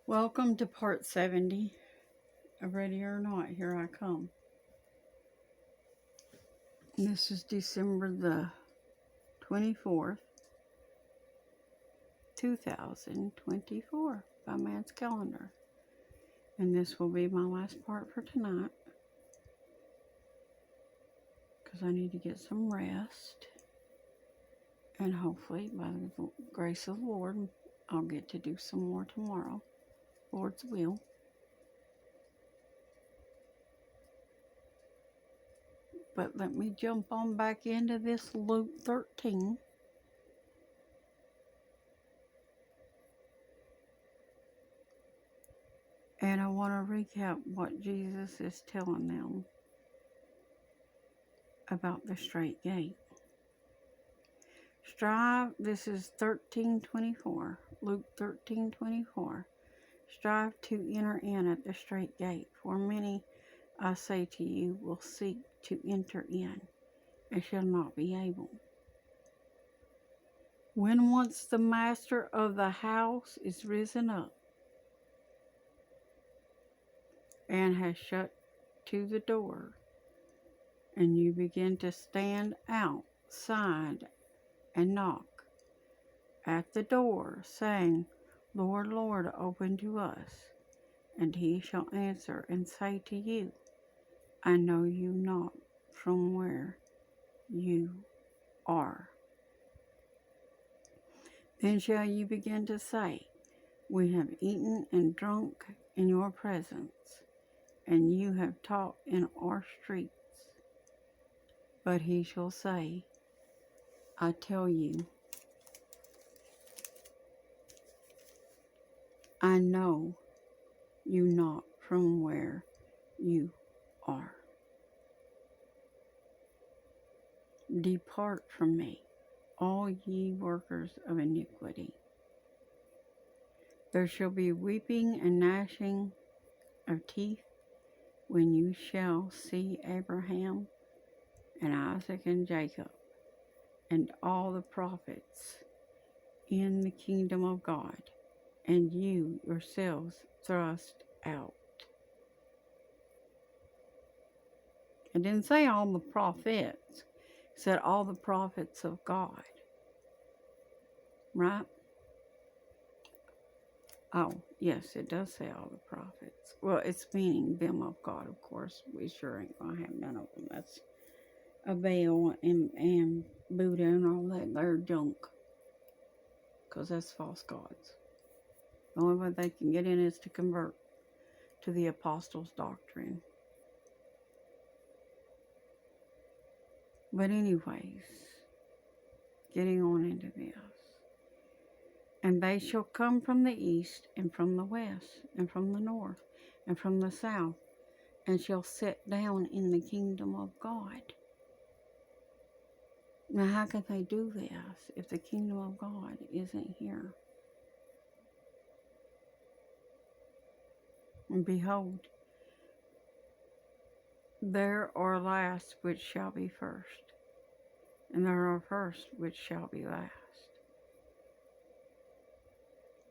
Welcome to part 70 of Ready or Not, Here I Come. This is December the 24th, 2024 by man's calendar. And this will be my last part for tonight because I need to get some rest. And hopefully, by the grace of the Lord, I'll get to do some more tomorrow. Lord's will. But let me jump on back into this Luke 13. And I want to recap what Jesus is telling them about the straight gate. Strive, this is 13:24, Luke 13:24. Strive to enter in at the straight gate, for many, I say to you, will seek to enter in, and shall not be able. When once the master of the house is risen up, and has shut to the door, and you begin to stand outside and knock at the door, saying, Lord, Lord, open to us. And he shall answer and say to you, I know you not from where you are. Then shall you begin to say, we have eaten and drunk in your presence, and you have taught in our streets. But he shall say, I tell you, I know you not from where you are. Depart from me, all ye workers of iniquity. There shall be weeping and gnashing of teeth when you shall see Abraham and Isaac and Jacob and all the prophets in the kingdom of God, and you yourselves thrust out. It didn't say all the prophets. It said all the prophets of God. Right? Oh, yes, it does say all the prophets. Well, it's meaning them of God, of course. We sure ain't going to have none of them. That's a Baal and Buddha and all that. They're junk. Because that's false gods. The only way they can get in is to convert to the apostles' doctrine. But anyways, getting on into this. And they shall come from the east, and from the west, and from the north, and from the south, and shall sit down in the kingdom of God. Now, how can they do this if the kingdom of God isn't here? And behold, there are last which shall be first, and there are first which shall be last.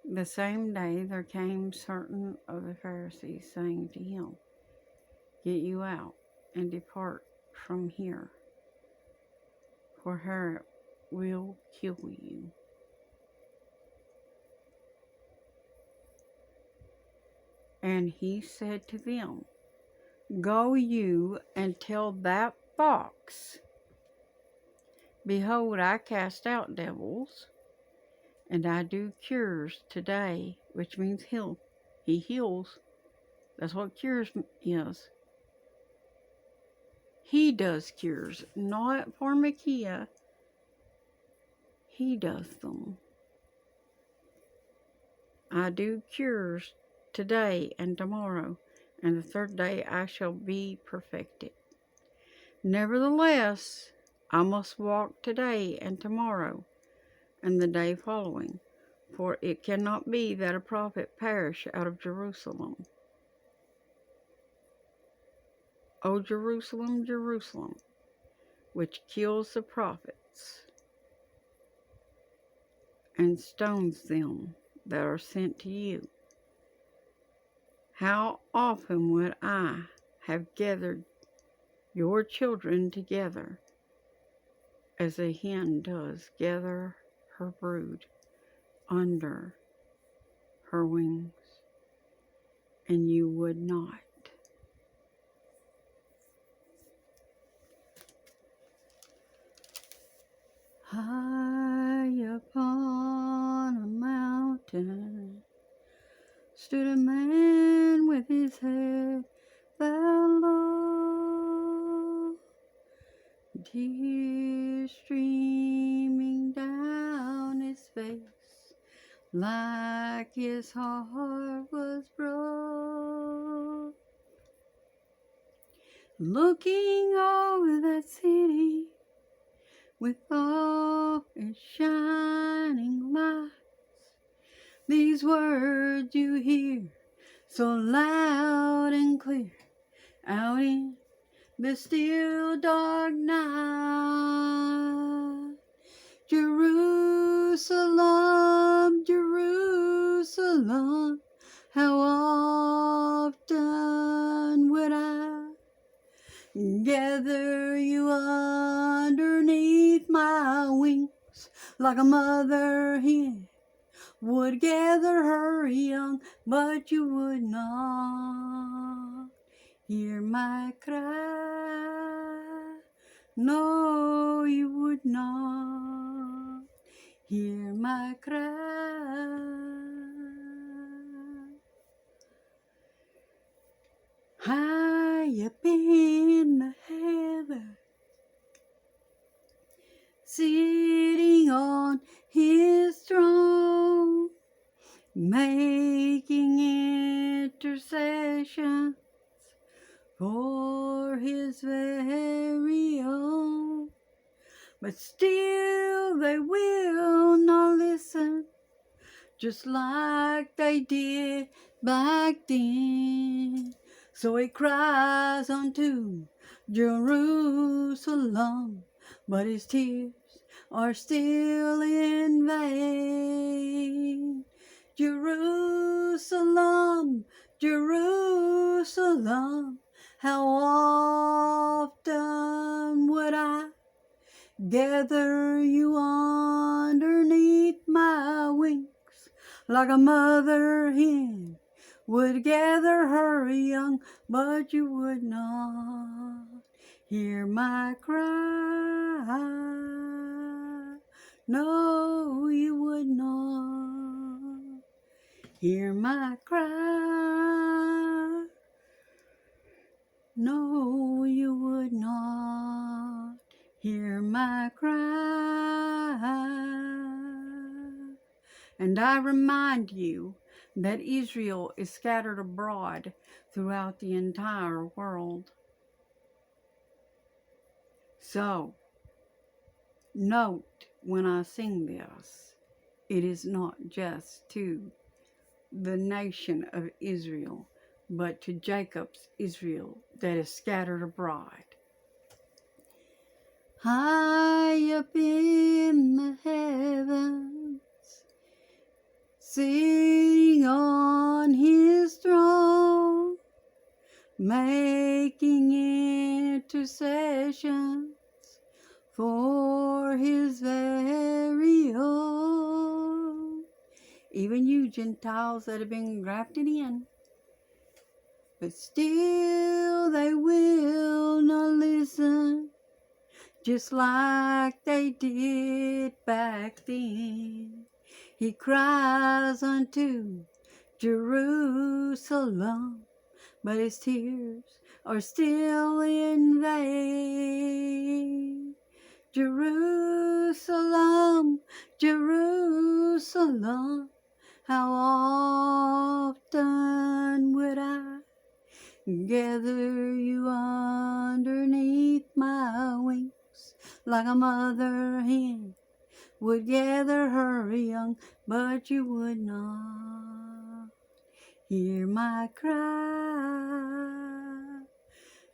The same day there came certain of the Pharisees, saying to him, Get you out, and depart from here, for Herod will kill you. And he said to them, Go you and tell that fox, Behold, I cast out devils, and I do cures today, which means heal. He heals. That's what cures is. He does cures, not pharmakia. He does them. I do cures today and tomorrow, and the third day I shall be perfected. Nevertheless, I must walk today and tomorrow, and the day following, for it cannot be that a prophet perish out of Jerusalem. O Jerusalem, Jerusalem, which kills the prophets and stones them that are sent to you. How often would I have gathered your children together as a hen does gather her brood under her wings, and you would not. High upon a mountain stood a man with his head bowed low, tears streaming down his face like his heart was broke. Looking over that city with all its shining lights, these words you hear so loud and clear out in the still dark night. Jerusalem, Jerusalem, how often would I gather you underneath my wings, like a mother hen would gather her young, but you would not hear my cry. No, you would not hear my cry. High up in the heaven, sitting on his throne, making intercession for his very own. But still they will not listen, just like they did back then. So he cries unto Jerusalem, but his tears are still in vain. Jerusalem, Jerusalem, how often would I gather you underneath my wings, like a mother hen would gather her young, but you would not hear my cry. No, you would not hear my cry. No, you would not hear my cry. And I remind you that Israel is scattered abroad throughout the entire world. So, note when I sing this, it is not just to the nation of Israel, but to Jacob's Israel that is scattered abroad. High up in the heavens, sitting on his throne, making intercessions for his very own. Even you Gentiles that have been grafted in, but still they will not listen, just like they did back then. He cries unto Jerusalem, but his tears are still in vain. Jerusalem, Jerusalem, how often would I gather you underneath my wings, like a mother hen would gather her young, but you would not hear my cry.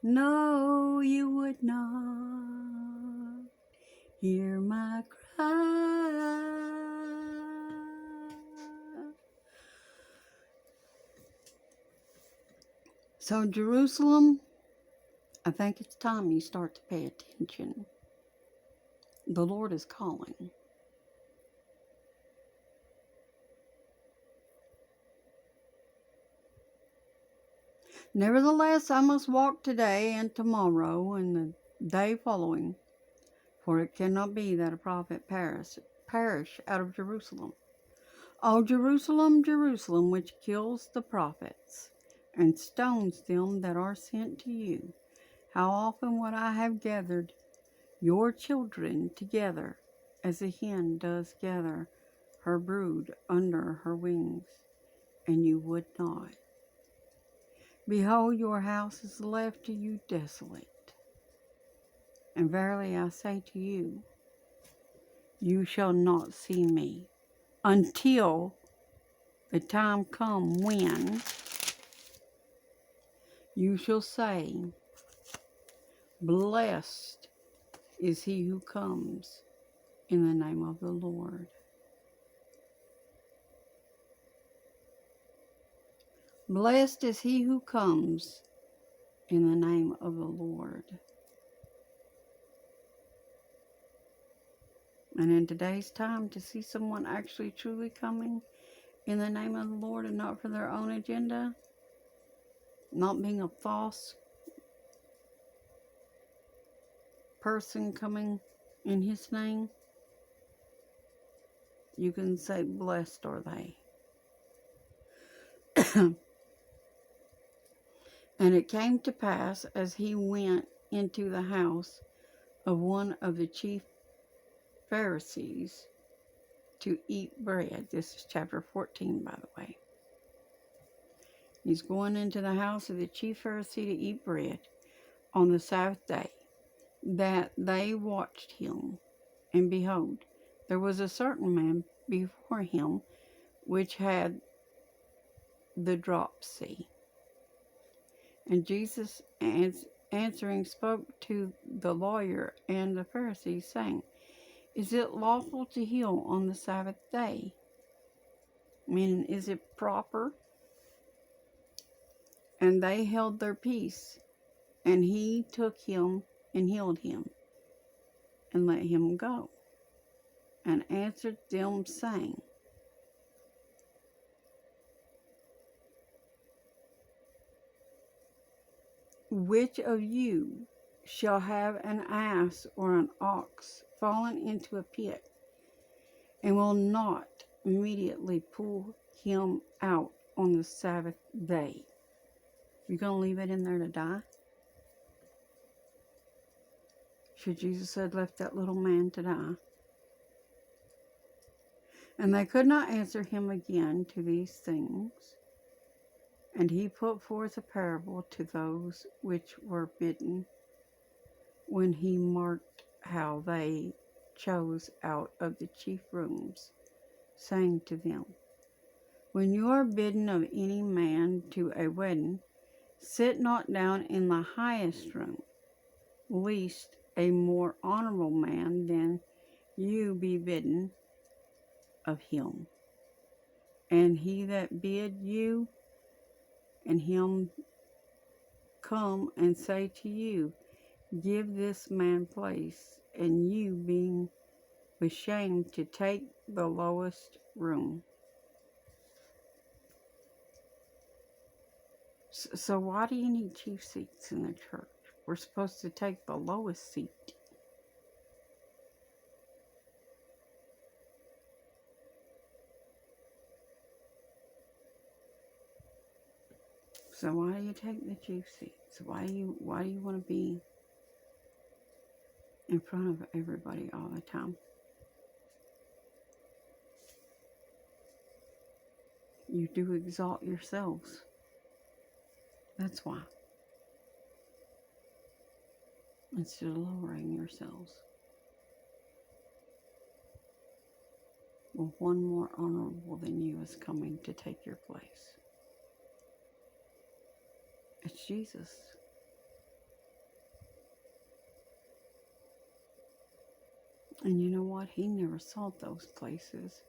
No, you would not hear my cry. So, Jerusalem, I think it's time you start to pay attention. The Lord is calling. Nevertheless, I must walk today and tomorrow and the day following, for it cannot be that a prophet perish out of Jerusalem. O Jerusalem, Jerusalem, which kills the prophets and stones them that are sent to you, how often would I have gathered your children together, as a hen does gather her brood under her wings, and you would not. Behold, your house is left to you desolate. And verily I say to you, you shall not see me until the time come when you shall say, blessed is he who comes in the name of the Lord. Blessed is he who comes in the name of the Lord. And in today's time, to see someone actually truly coming in the name of the Lord and not for their own agenda, not being a false person coming in his name, you can say, blessed are they. And it came to pass, as he went into the house of one of the chief Pharisees to eat bread. This is chapter 14, by the way. He's going into the house of the chief Pharisee to eat bread on the Sabbath day, that they watched him. And behold, there was a certain man before him which had the dropsy. And Jesus answering spoke to the lawyer and the Pharisee, saying, is it lawful to heal on the Sabbath day? Meaning, is it proper? And they held their peace. And he took him and healed him and let him go. And answered them, saying, which of you shall have an ass or an ox fallen into a pit, and will not immediately pull him out on the Sabbath day? You gonna leave it in there to die? Should Jesus have left that little man to die? And they could not answer him again to these things. And he put forth a parable to those which were bidden, when he marked how they chose out of the chief rooms, saying to them, when you are bidden of any man to a wedding, sit not down in the highest room, lest a more honorable man than you be bidden of him. And he that bid you and him come and say to you, give this man place, and you being ashamed to take the lowest room. So why do you need chief seats in the church? We're supposed to take the lowest seat. So why do you take the chief seats? Why do you want to be in front of everybody all the time? You do exalt yourselves. That's why. Instead of lowering yourselves. Well, one more honorable than you is coming to take your place. It's Jesus. And you know what? He never sought those places.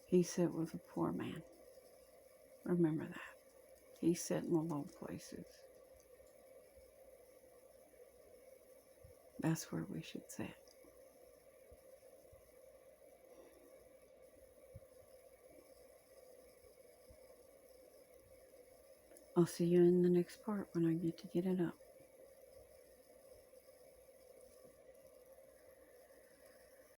He sat with a poor man. Remember that. He's set in the low places. That's where we should sit. I'll see you in the next part when I get to get it up.